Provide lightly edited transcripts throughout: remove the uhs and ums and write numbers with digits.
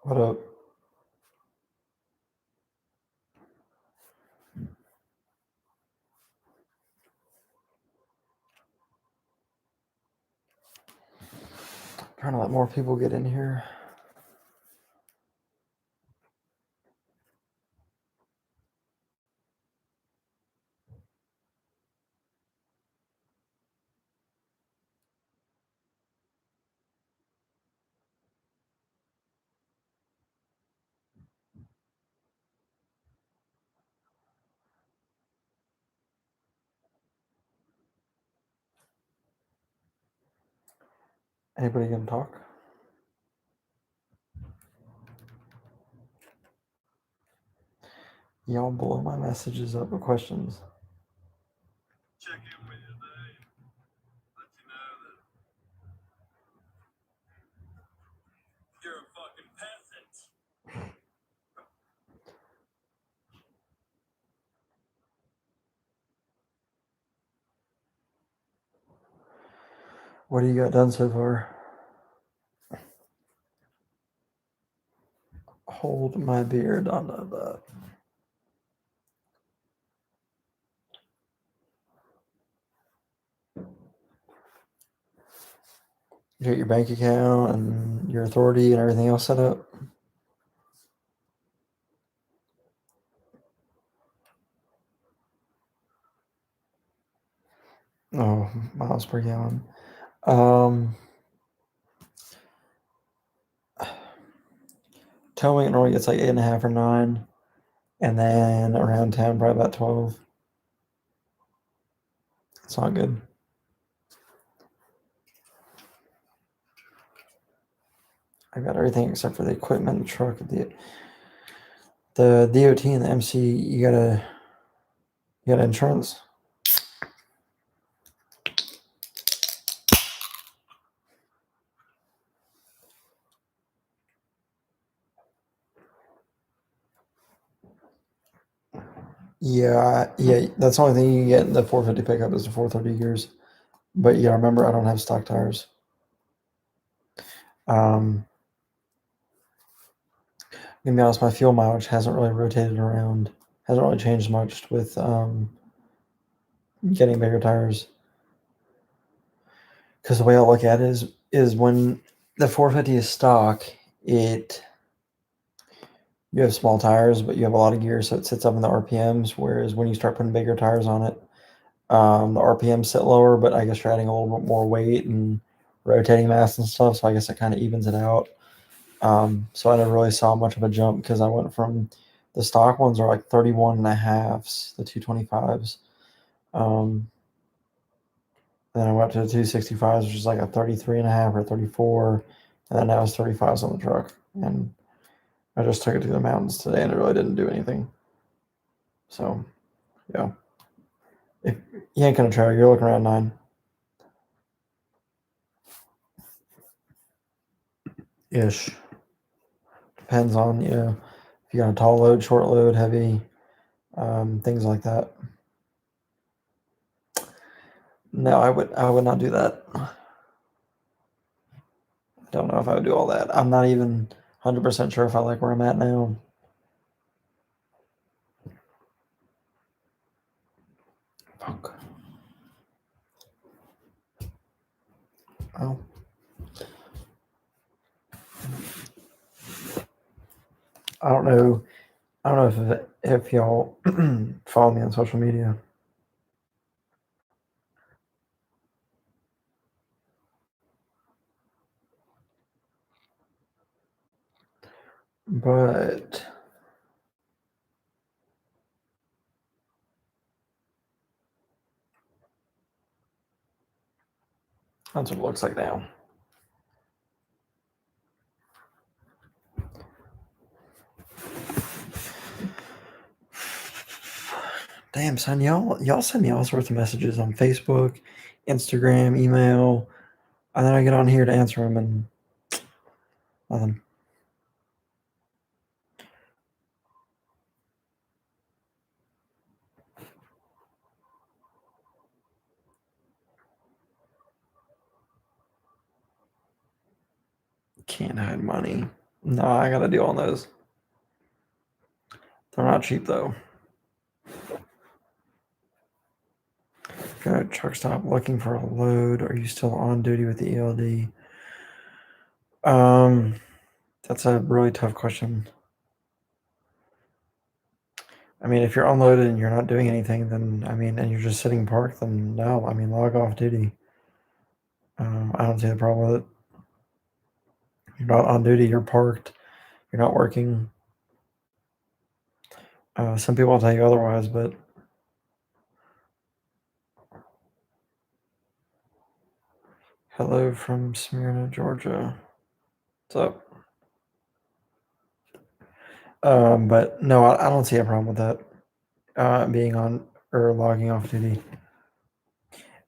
What up? Trying to let more people get in here. Anybody gonna talk? Y'all blow my messages up with questions. Check in with you today. Let you know that you're a fucking peasant. What do you got done so far? Hold my beard on that. You got your bank account and your authority and everything else set up? Oh, miles per gallon. Towing it normally gets like 8.5 or 9, and then around town probably about 12. It's not good. I got everything except for the equipment, the truck, the DOT and the MC. You got insurance? Yeah, that's the only thing you can get in the 450 pickup is the 430 gears. But yeah, remember, I don't have stock tires. I'm gonna be honest, my fuel mileage hasn't really rotated around, hasn't really changed much with getting bigger tires. Because the way I look at it is when the 450 is stock, you have small tires, but you have a lot of gears, so it sits up in the RPMs. Whereas when you start putting bigger tires on it, the RPMs sit lower, but I guess you're adding a little bit more weight and rotating mass and stuff. So I guess it kind of evens it out. So I never really saw much of a jump because I went from the stock ones are like 31 and a halves, the 225s. Then I went up to the 265s, which is like a 33 and a half or 34. And then now it's 35s on the truck. And I just took it to the mountains today and it really didn't do anything. So, yeah. If you ain't gonna try, you're looking around 9 ish. Depends on, if you got a tall load, short load, heavy, things like that. No, I would not do that. I don't know if I would do all that. I'm not even 100% sure if I like where I'm at now. Fuck. Oh. I don't know. I don't know if y'all follow me on social media. But that's what it looks like now. Damn, son, y'all send me all sorts of messages on Facebook, Instagram, email, and then I get on here to answer them and nothing. Can't hide money. No, I got a deal on those. They're not cheap though. Go to truck stop looking for a load. Are you still on duty with the ELD? That's a really tough question. I mean, if you're unloaded and you're not doing anything, then I mean, and you're just sitting parked, then no. I mean, log off duty. I don't see the problem with it. You're not on duty. You're parked. You're not working. Some people will tell you otherwise, but hello from Smyrna, Georgia. What's up? But no, I don't see a problem with that. Being on or logging off duty.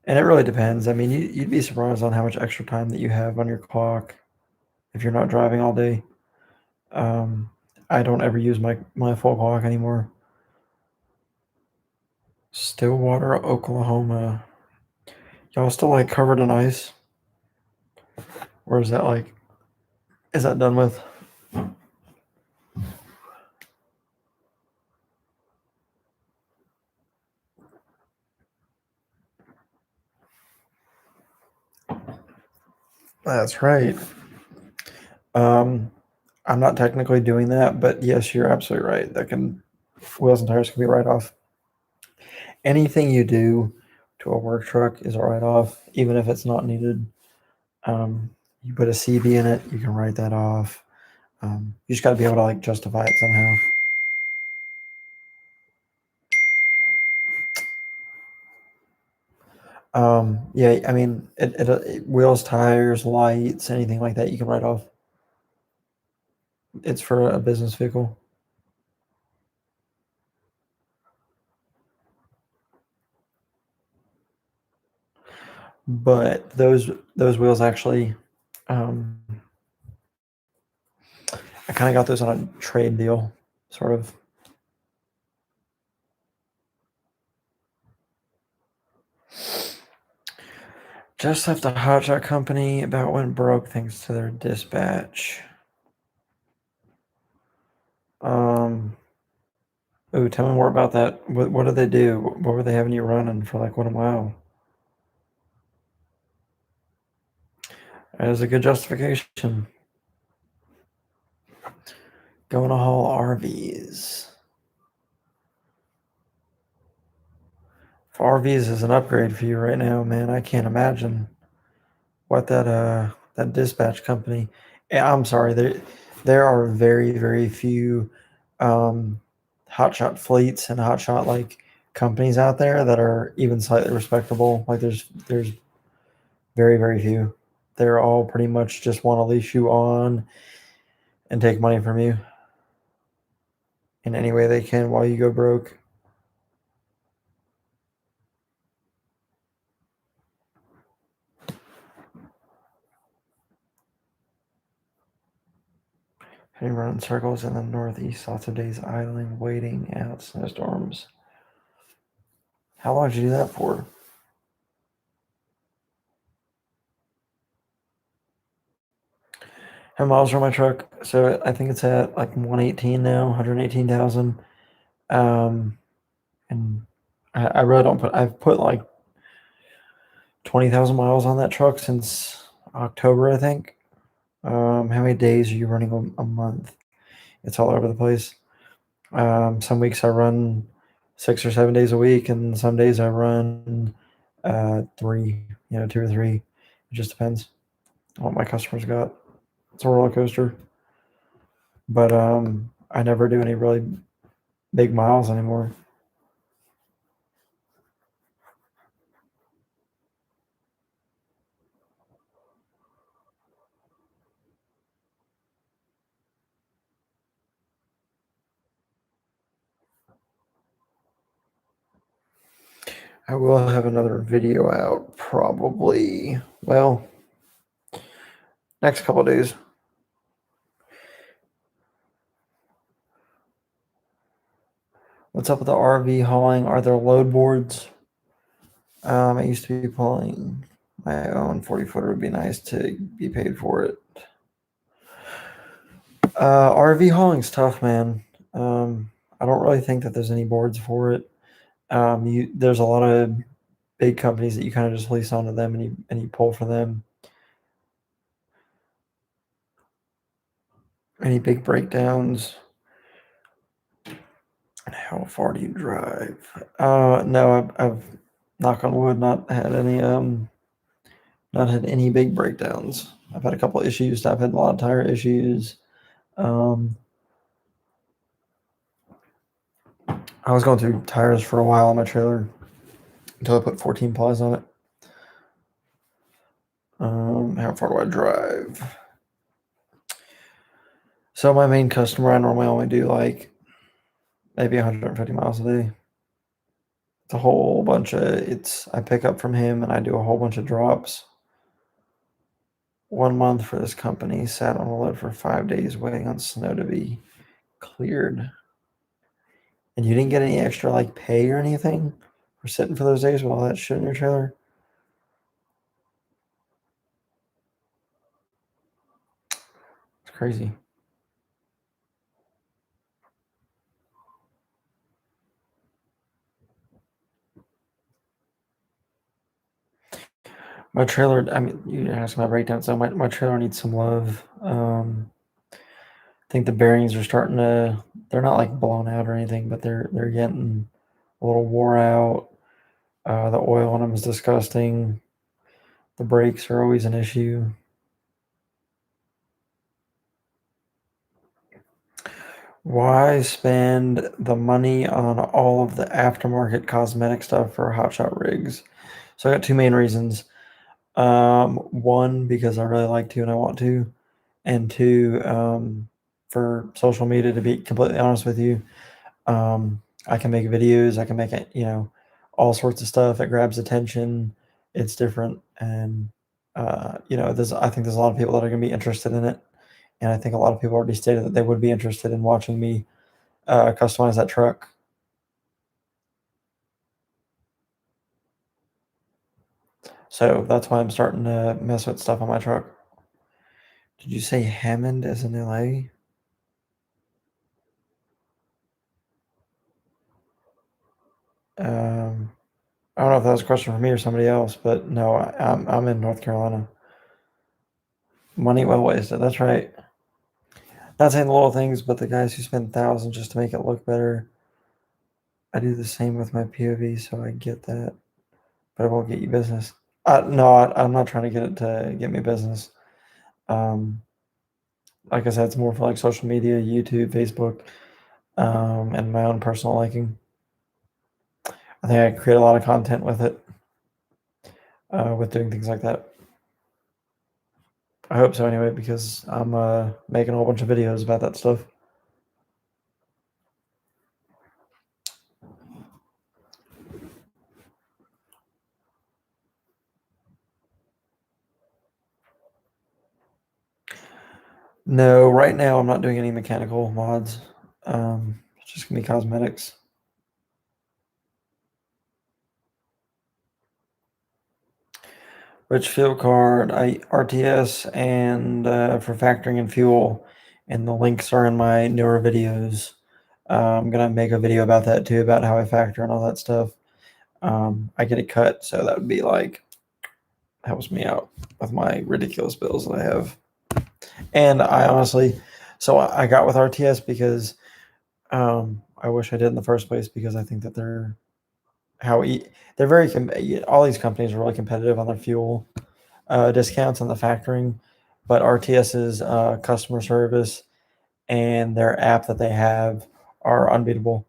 And it really depends. I mean, you'd be surprised on how much extra time that you have on your clock if you're not driving all day. I don't ever use my full clock anymore. Stillwater, Oklahoma. Y'all still like covered in ice? Or is that like, is that done with? That's right. I'm not technically doing that, but yes, you're absolutely right. Wheels and tires can be right off. Anything you do to a work truck is a write off, even if it's not needed. You put a CB in it, you can write that off. You just got to be able to like justify it somehow. Yeah, I mean, wheels, tires, lights, anything like that, you can write off. It's for a business vehicle. But those wheels actually, I kind of got those on a trade deal, sort of. Just left the hotshot company about went broke thanks to their dispatch. Oh, tell me more about that. What did they do? What were they having you running for like what a mile? That is a good justification. Going to haul RVs. If RVs is an upgrade for you right now, man, I can't imagine what that dispatch company. I'm sorry, there are very few hotshot fleets and hotshot like companies out there that are even slightly respectable. Like there's very few. They're all pretty much just want to leash you on and take money from you in any way they can while you go broke. He run in circles in the northeast, lots of days idling, waiting out snowstorms. How long did you do that for? How miles are my truck? So I think it's at like 118 now, 118,000. And I really don't I've put like 20,000 miles on that truck since October, I think. How many days are you running a month? It's all over the place. Some weeks I run 6 or 7 days a week, and some days I run three, 2 or 3. It just depends on what my customers got. It's a roller coaster. But I never do any really big miles anymore. I will have another video out probably, well, next couple of days. What's up with the RV hauling? Are there load boards? I used to be pulling my own 40 footer. Would be nice to be paid for it. RV hauling's tough, man. I don't really think that there's any boards for it. There's a lot of big companies that you kind of just lease onto them and you pull for them. Any big breakdowns? How far do you drive? No, I've knock on wood not had any big breakdowns. I've had a couple issues. I've had a lot of tire issues. Um, I was going through tires for a while on my trailer until I put 14 plies on it. How far do I drive? So my main customer, I normally only do like maybe 150 miles a day. It's a whole bunch of I pick up from him and I do a whole bunch of drops. 1 month for this company, sat on a load for 5 days waiting on snow to be cleared. And you didn't get any extra like pay or anything for sitting for those days with all that shit in your trailer? It's crazy. My trailer, I mean, you asked my breakdown, so my trailer needs some love. I think the bearings are starting to, they're not like blown out or anything, but they're getting a little wore out. The oil on them is disgusting. The brakes are always an issue. Why spend the money on all of the aftermarket cosmetic stuff for hotshot rigs? So I got two main reasons. One, because I really like to and I want to, and two, for social media. To be completely honest with you, I can make videos. I can make it, all sorts of stuff. It grabs attention. It's different, and I think there's a lot of people that are going to be interested in it, and I think a lot of people already stated that they would be interested in watching me customize that truck. So that's why I'm starting to mess with stuff on my truck. Did you say Hammond is in LA? Um, I don't know if that was a question for me or somebody else, but no, I'm in North Carolina. Money well wasted. That's right. Not saying the little things, but the guys who spend thousands just to make it look better. I do the same with my POV, so I get that, but it won't get you business. No, I'm not trying to get it to get me business. Um, like I said, it's more for like social media, YouTube, Facebook, and my own personal liking. I think I create a lot of content with it, with doing things like that. I hope so anyway, because I'm making a whole bunch of videos about that stuff. No, right now I'm not doing any mechanical mods. It's just gonna be cosmetics. Which fuel card? I RTS and for factoring and fuel, and the links are in my newer videos. I'm gonna make a video about that too, about how I factor and all that stuff. I get it cut, so that would be like helps me out with my ridiculous bills that I have. And I honestly, so I got with RTS because I wish I did in the first place because I think that they're very all these companies are really competitive on their fuel discounts on the factoring, but RTS's customer service and their app that they have are unbeatable.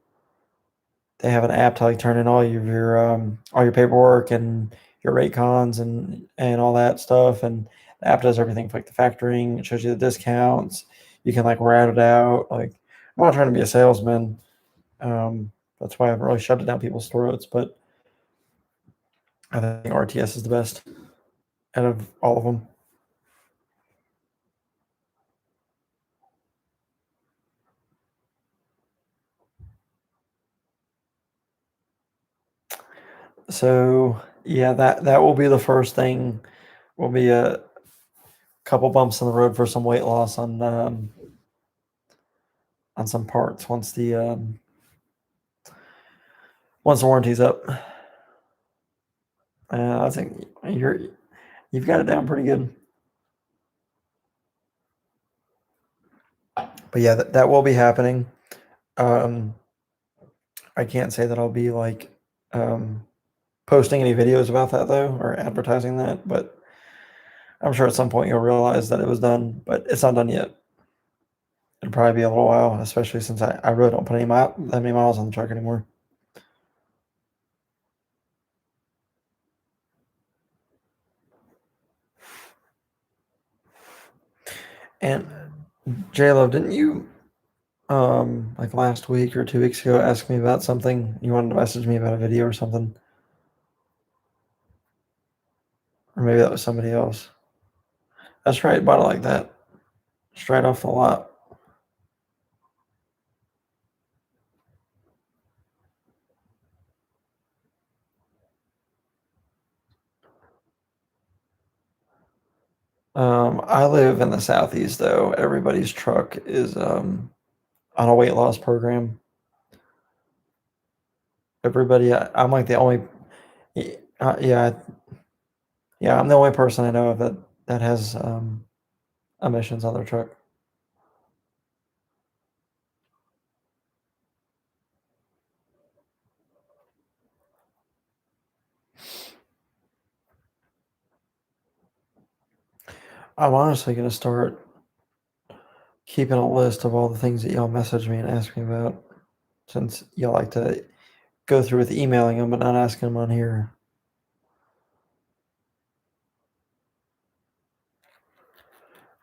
They have an app to like turn in all your paperwork and your rate cons and all that stuff, and the app does everything for like the factoring. It shows you the discounts. You can like route it out. Like I'm not trying to be a salesman. That's why I haven't really shoved it down people's throats, but I think RTS is the best out of all of them. So yeah, that will be the first thing. Will be a couple bumps in the road for some weight loss on on some parts once the warranty's up. I think you've got it down pretty good. But yeah, that will be happening. I can't say that I'll be like posting any videos about that though, or advertising that, but I'm sure at some point you'll realize that it was done, but it's not done yet. It'll probably be a little while, especially since I really don't put that many miles on the truck anymore. And J-Lo, didn't you like last week or 2 weeks ago ask me about something? You wanted to message me about a video or something? Or maybe that was somebody else. That's right, bought it like that. Straight off the lot. I live in the southeast though. Everybody's truck is on a weight loss program. Everybody, I'm like the only, yeah, yeah, I'm the only person I know of that has emissions on their truck. I'm honestly gonna start keeping a list of all the things that y'all message me and ask me about, since y'all like to go through with emailing them but not asking them on here.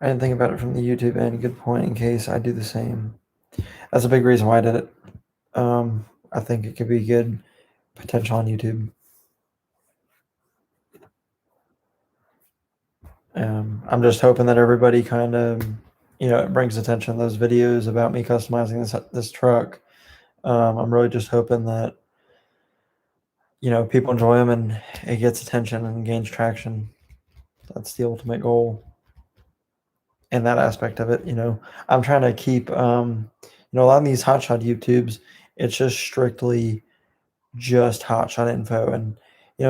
I didn't think about it from the YouTube end. Good point. In case I do the same, that's a big reason why I did it. I think it could be good potential on YouTube. I'm just hoping that everybody kind of, it brings attention to those videos about me customizing this truck. I'm really just hoping that people enjoy them and it gets attention and gains traction. That's the ultimate goal in that aspect of it. I'm trying to keep, a lot of these hotshot YouTubes, it's just strictly just hotshot info. And,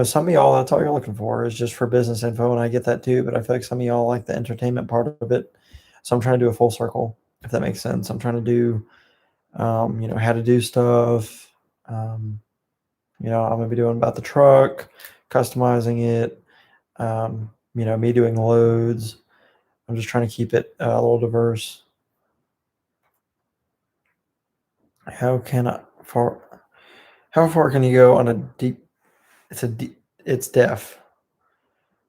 some of y'all, that's all you're looking for is just for business info. And I get that too, but I feel like some of y'all like the entertainment part of it. So I'm trying to do a full circle, if that makes sense. I'm trying to do, how to do stuff. I'm going to be doing about the truck, customizing it, me doing loads. I'm just trying to keep it a little diverse. How far can you go on a deep? It's DEF,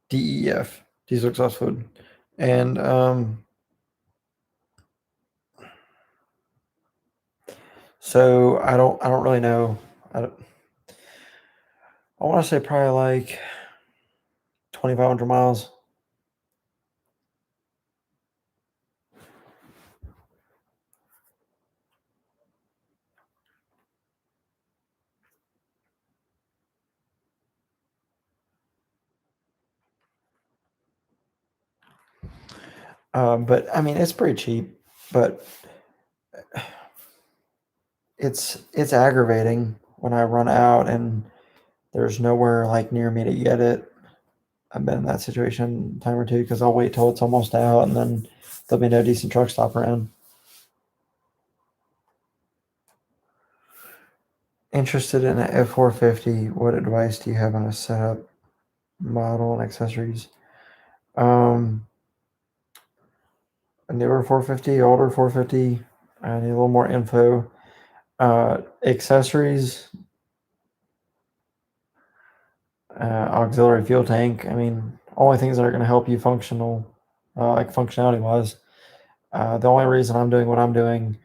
DEF, diesel exhaust fluid, and so I don't really know. I want to say probably like 2,500 miles. But I mean, it's pretty cheap, but it's aggravating when I run out and there's nowhere like near me to get it. I've been in that situation a time or two because I'll wait till it's almost out and then there'll be no decent truck stop around. Interested in an F450? What advice do you have on a setup, model, and accessories? A newer 450, older 450. I need a little more info. Accessories, auxiliary fuel tank. I mean, only things that are going to help you like functionality wise. The only reason I'm doing what I'm doing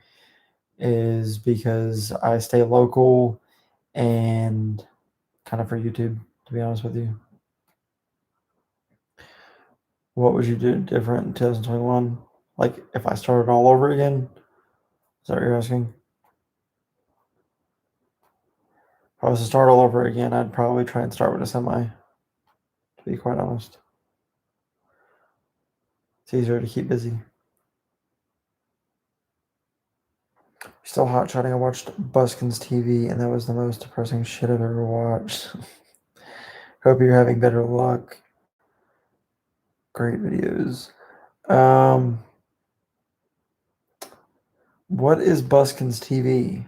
is because I stay local and kind of for YouTube, to be honest with you. What would you do different in 2021? Like if I started all over again? Is that what you're asking? If I was to start all over again, I'd probably try and start with a semi, to be quite honest. It's easier to keep busy. Still hot shotting. I watched Buskins TV, and that was the most depressing shit I've ever watched. Hope you're having better luck. Great videos. What is Buskins TV?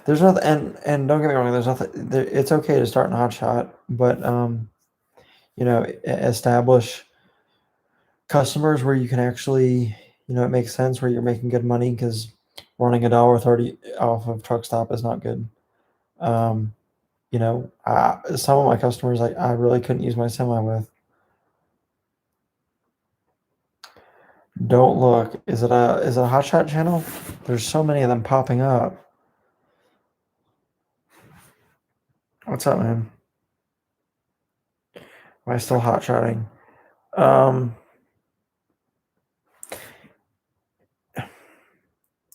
There's nothing, and don't get me wrong. There's nothing. It's okay to start in hot shot, but establish customers where you can actually, it makes sense where you're making good money because running $1.30 off of truck stop is not good. Um, some of my customers I really couldn't use my semi with. Don't look. Is it a hot shot channel? There's so many of them popping up. What's up, man? Am I still hot shotting?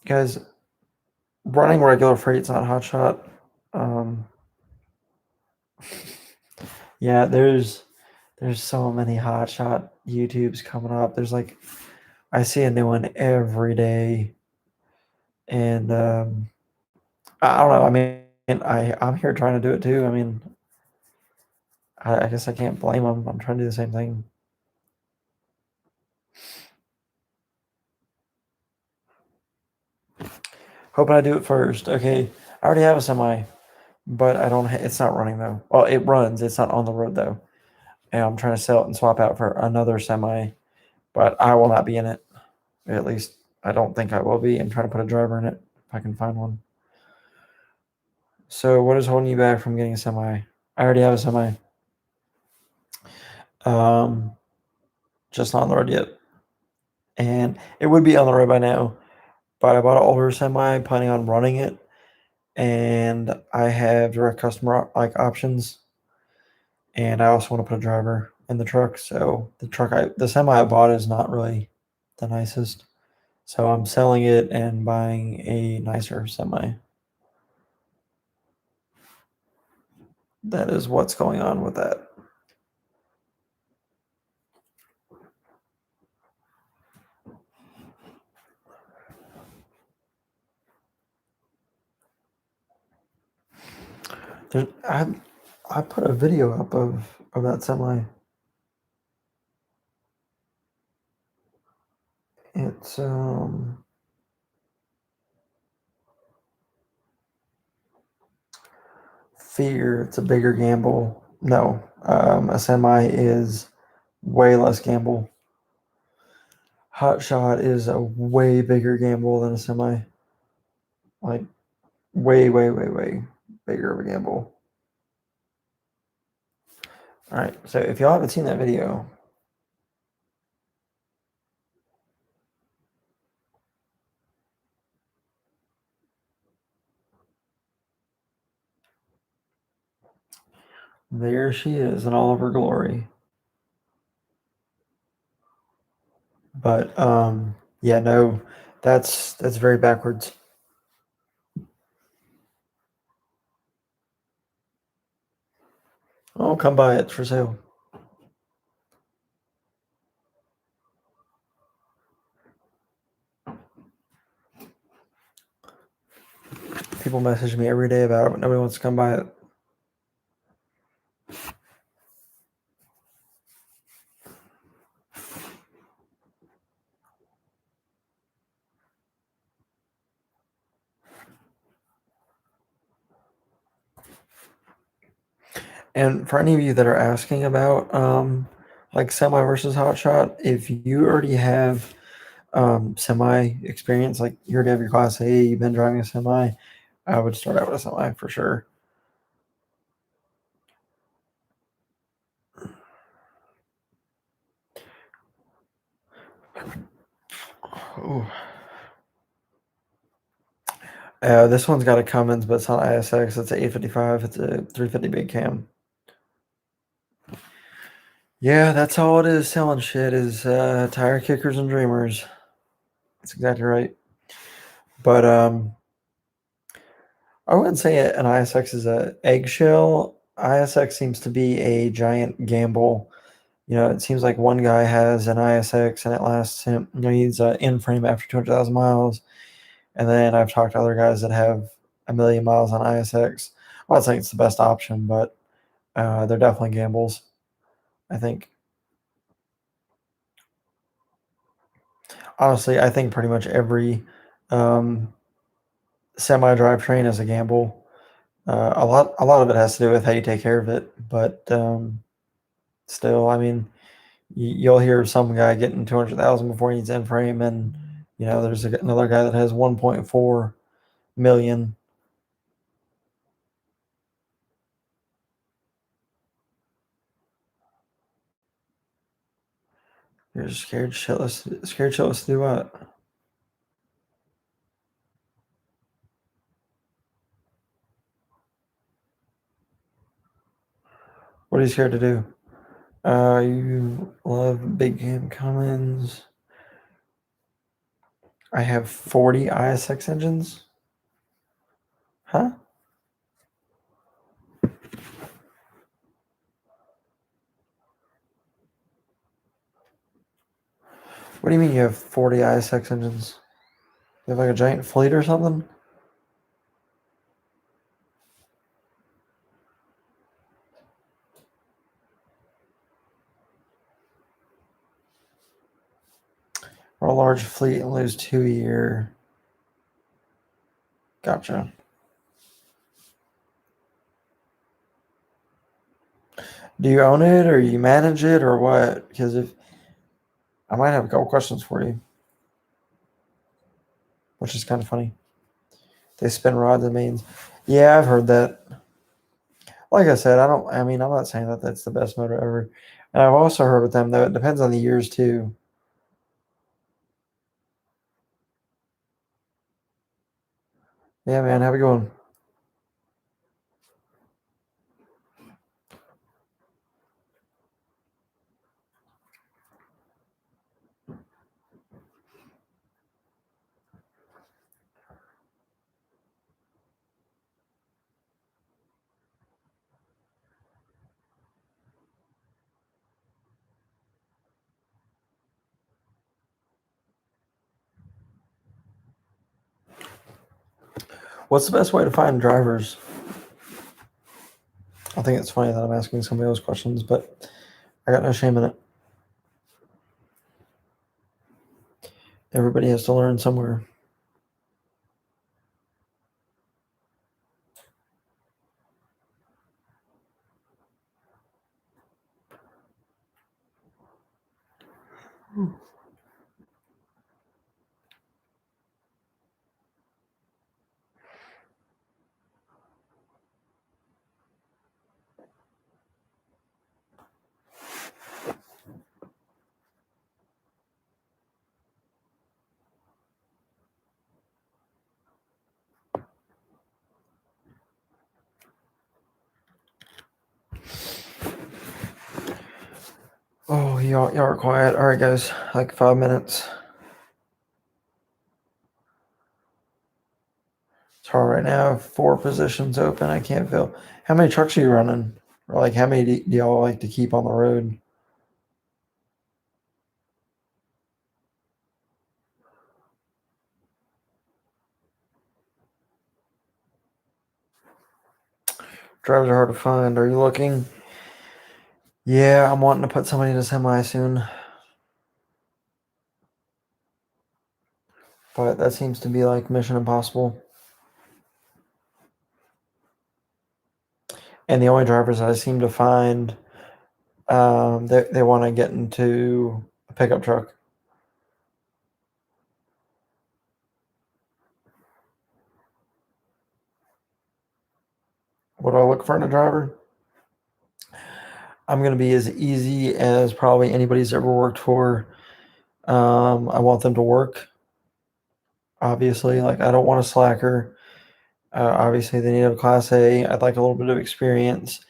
Guys, running regular freight's not hot shot. Yeah, there's so many hot shot YouTubes coming up. There's I see a new one every day, and I don't know. I mean, I'm here trying to do it too. I mean, I guess I can't blame them. I'm trying to do the same thing. Hoping I do it first. Okay, I already have a semi, but I don't. It's not running though. Well, it runs. It's not on the road though, and I'm trying to sell it and swap out for another semi, but I will not be in it. At least I don't think I will be. I'm trying to put a driver in it if I can find one. So what is holding you back from getting a semi? I already have a semi. Just not on the road yet. And it would be on the road by now, but I bought an older semi, planning on running it, and I have direct customer options, and I also want to put a driver in the truck. So the semi I bought is not really the nicest, so I'm selling it and buying a nicer semi. That is what's going on with that. I put a video up of that semi. It's fear. It's a bigger gamble. No, a semi is way less gamble. Hot shot is a way bigger gamble than a semi. Like way, way, way, way bigger of a gamble. All right. So if y'all haven't seen that video, there she is in all of her glory. But yeah, no, that's very backwards. Oh, come by it for sale. People message me every day about it, but nobody wants to come by it. And for any of you that are asking about like semi versus hot shot, if you already have semi experience, like you already have your class A, you've been driving a semi, I would start out with a semi for sure. Ooh. This one's got a Cummins, but it's not ISX. It's an 855. It's a 350 big cam. Yeah, that's all it is. Selling shit is tire kickers and dreamers. That's exactly right. But I wouldn't say an ISX is a eggshell. ISX seems to be a giant gamble it seems like one guy has an ISX and it lasts him, he needs an in frame after 200,000 miles. And then I've talked to other guys that have a million miles on ISX. Well, I think it's the best option, but they're definitely gambles, I think. Honestly, I think pretty much every um, semi drivetrain is a gamble. A lot of it has to do with how you take care of it, but still, I mean, you'll hear some guy getting 200,000 before he needs in frame, and there's another guy that has 1.4 million. You're scared shitless. Scared shitless to do what? What are you scared to do? You love Big Game Cummins. I have 40 ISX engines. Huh? What do you mean you have 40 ISX engines? You have like a giant fleet or something? Or a large fleet and lose 2 a year. Gotcha. Do you own it or you manage it or what? Because if I might have a couple questions for you, which is kind of funny. They spin rods and mains. Yeah, I've heard that. Like I said, I mean, I'm not saying that that's the best motor ever. And I've also heard with them, though, it depends on the years too. Yeah, man, have a good one. What's the best way to find drivers? I think it's funny that I'm asking somebody those questions, but I got no shame in it. Everybody has to learn somewhere. Oh, y'all are quiet. All right, guys, like 5 minutes. It's hard right now. 4 positions open. I can't fill. How many trucks are you running? Or like, how many do y'all like to keep on the road? Drivers are hard to find. Are you looking? Yeah, I'm wanting to put somebody in a semi soon. But that seems to be like mission impossible. And the only drivers that I seem to find, they want to get into a pickup truck. What do I look for in a driver? I'm going to be as easy as probably anybody's ever worked for. I want them to work. Obviously, like I don't want a slacker. Obviously, they need a class A. I'd like a little bit of experience.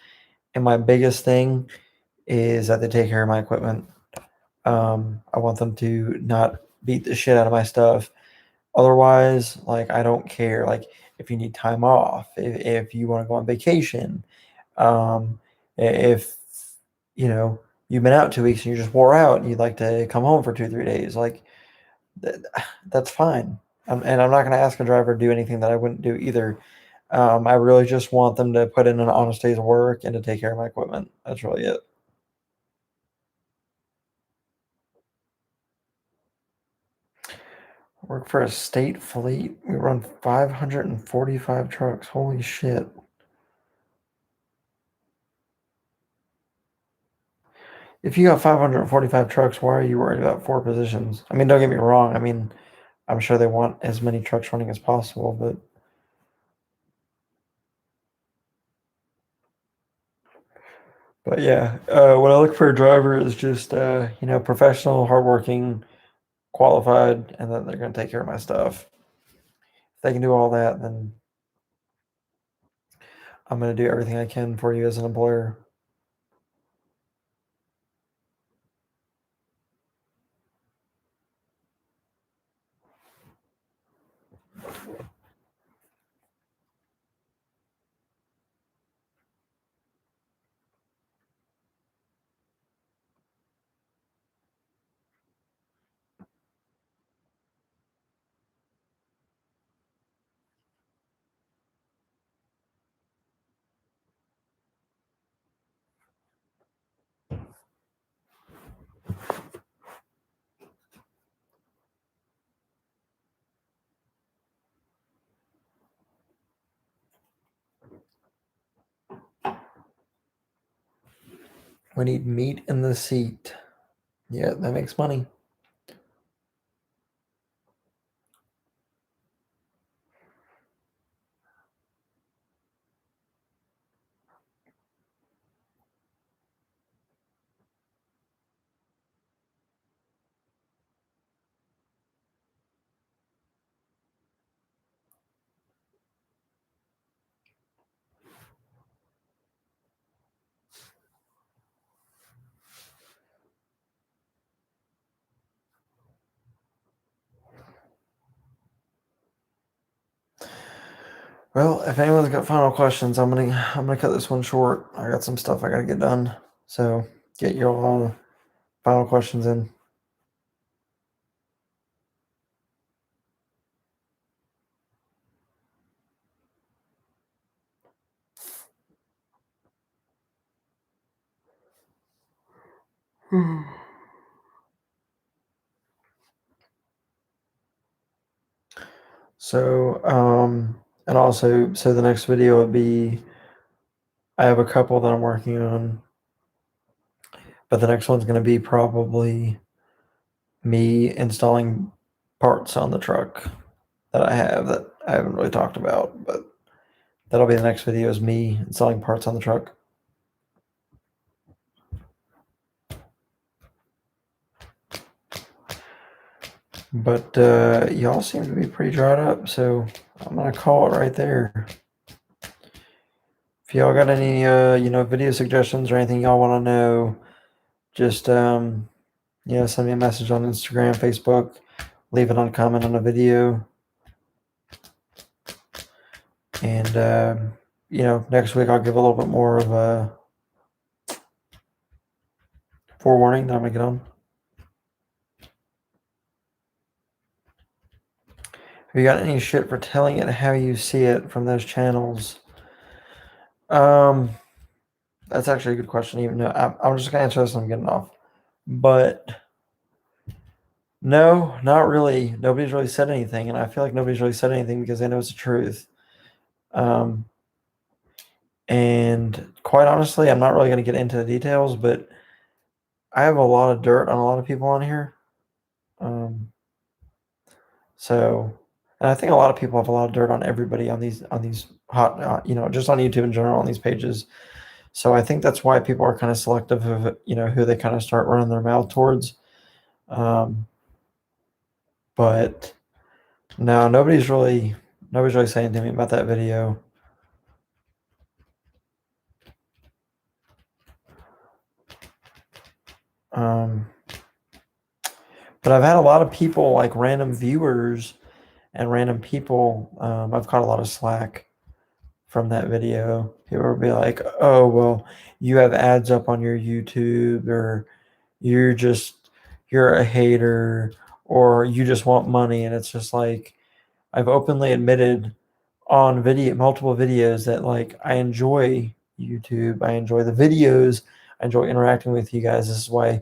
And my biggest thing is that they take care of my equipment. I want them to not beat the shit out of my stuff. Otherwise, like I don't care. Like if you need time off, if you want to go on vacation, um, if you've been out 2 weeks and you just wore out and you'd like to come home for 2-3 days. Like that's fine. And I'm not going to ask a driver to do anything that I wouldn't do either. I really just want them to put in an honest day's work and to take care of my equipment. That's really it. Work for a state fleet. We run 545 trucks. Holy shit. If you got 545 trucks, why are you worried about 4 positions? I mean, don't get me wrong. I mean, I'm sure they want as many trucks running as possible, but yeah, what I look for a driver is just professional, hardworking, qualified, and then they're going to take care of my stuff. If they can do all that, then I'm going to do everything I can for you as an employer. We need meat in the seat. Yeah, that makes money. Well, if anyone's got final questions, I'm gonna cut this one short. I got some stuff I gotta get done. So get your final questions in. So, and also, so the next video would be, I have a couple that I'm working on, but the next one's going to be probably me installing parts on the truck that I have that I haven't really talked about, but that'll be the next video is me installing parts on the truck. But y'all seem to be pretty dried up, so I'm gonna call it right there. If y'all got any video suggestions or anything y'all want to know, just send me a message on Instagram, Facebook, leave it on a comment on a video, and next week I'll give a little bit more of a forewarning that I'm gonna get on. Have you got any shit for telling it how you see it from those channels? That's actually a good question. Even though I'm just gonna answer this and I'm getting off. But no, not really. Nobody's really said anything, and I feel like nobody's really said anything because they know it's the truth. And quite honestly, I'm not really gonna get into the details, but I have a lot of dirt on a lot of people on here. So, and I think a lot of people have a lot of dirt on everybody on these hot, just on YouTube in general on these pages. So I think that's why people are kind of selective of who they kind of start running their mouth towards. But no, nobody's really saying to me about that video. But I've had a lot of people, like random viewers and random people. I've caught a lot of slack from that video. People will be like, "Oh, well, you have ads up on your YouTube, or you're a hater, or you just want money." And it's just like, I've openly admitted on multiple videos that like I enjoy YouTube, I enjoy the videos, I enjoy interacting with you guys. This is why,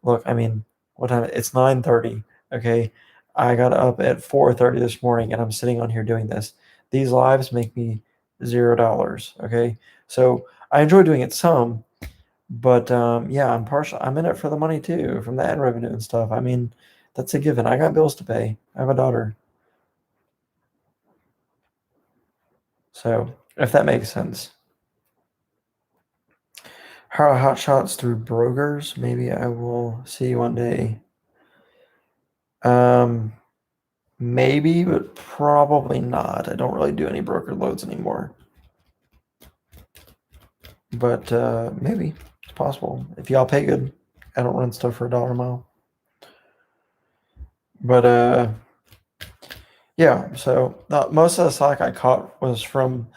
look, I mean, what time? It's 9:30. Okay, I got up at 4:30 this morning, and I'm sitting on here doing this. These lives make me $0. Okay, so I enjoy doing it some, but yeah, I'm partial. I'm in it for the money too, from the ad revenue and stuff. I mean, that's a given. I got bills to pay. I have a daughter. So, if that makes sense. How hot shots through brokers? Maybe I will see one day. Um, maybe, but probably not. I don't really do any broker loads anymore. But maybe it's possible if y'all pay good. I don't run stuff for $1 a mile. But yeah. So most of the slack I caught was from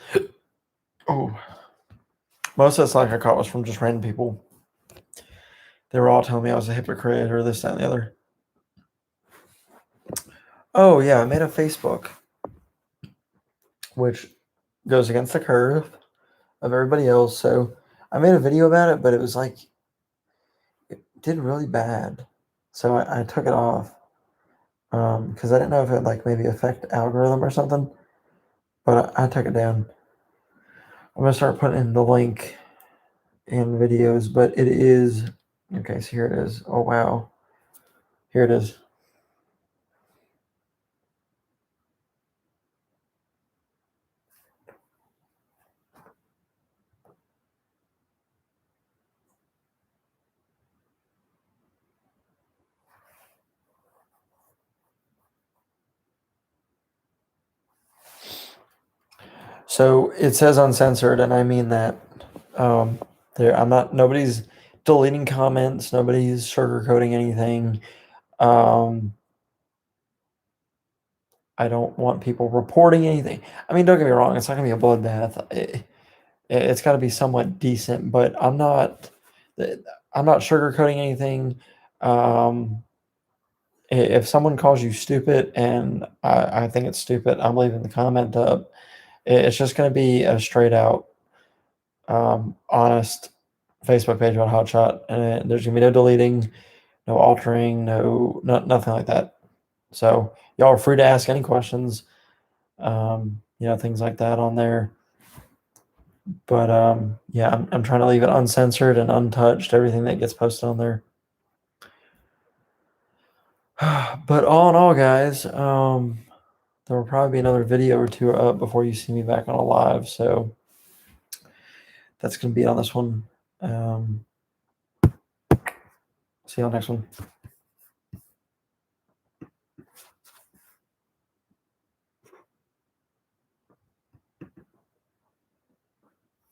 most of the slack I caught was from just random people. They were all telling me I was a hypocrite or this, that, and the other. Oh yeah, I made a Facebook, which goes against the curve of everybody else. So I made a video about it, but it was like it did really bad. So I took it off because I didn't know if it like maybe affect algorithm or something. But I took it down. I'm gonna start putting in the link in videos, but it is okay. So here it is. Oh wow, here it is. So it says uncensored, and I mean that. I'm not. Nobody's deleting comments. Nobody's sugarcoating anything. I don't want people reporting anything. I mean, don't get me wrong. It's not gonna be a bloodbath. It's got to be somewhat decent, but I'm not. I'm not sugarcoating anything. Um, if someone calls you stupid, and I think it's stupid, I'm leaving the comment up. It's just going to be a straight out, honest Facebook page about Hotshot, and there's gonna be no deleting, no altering, nothing like that. So y'all are free to ask any questions, things like that on there. But yeah, I'm trying to leave it uncensored and untouched, everything that gets posted on there. But all in all, guys, there will probably be another video or two up before you see me back on a live. So that's going to be on this one. See you on the next one.